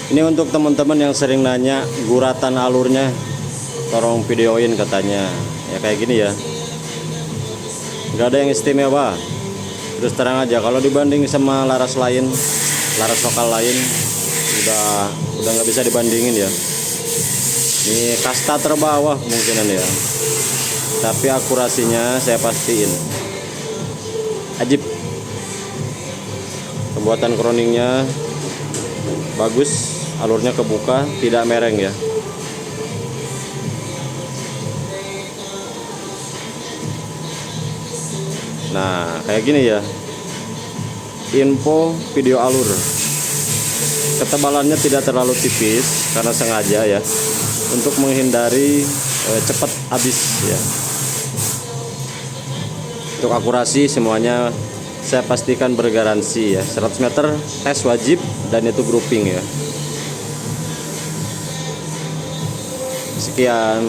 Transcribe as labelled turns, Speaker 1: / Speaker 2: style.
Speaker 1: Ini untuk teman-teman yang sering nanya guratan alurnya, tolong videoin katanya. Ya kayak gini ya, nggak ada yang istimewa. Terus terang aja, kalau dibanding sama laras lain, laras lokal lain, udah nggak bisa dibandingin ya. Ini kasta terbawah kemungkinan ya, tapi akurasinya saya pastiin ajib. Pembuatan kroningnya bagus, alurnya kebuka, tidak mereng ya. Nah kayak gini ya info video alur. Ketebalannya tidak terlalu tipis karena sengaja ya, untuk menghindari cepat habis ya. Untuk akurasi semuanya saya pastikan bergaransi ya. 100 meter tes wajib dan itu grouping ya. Sekian.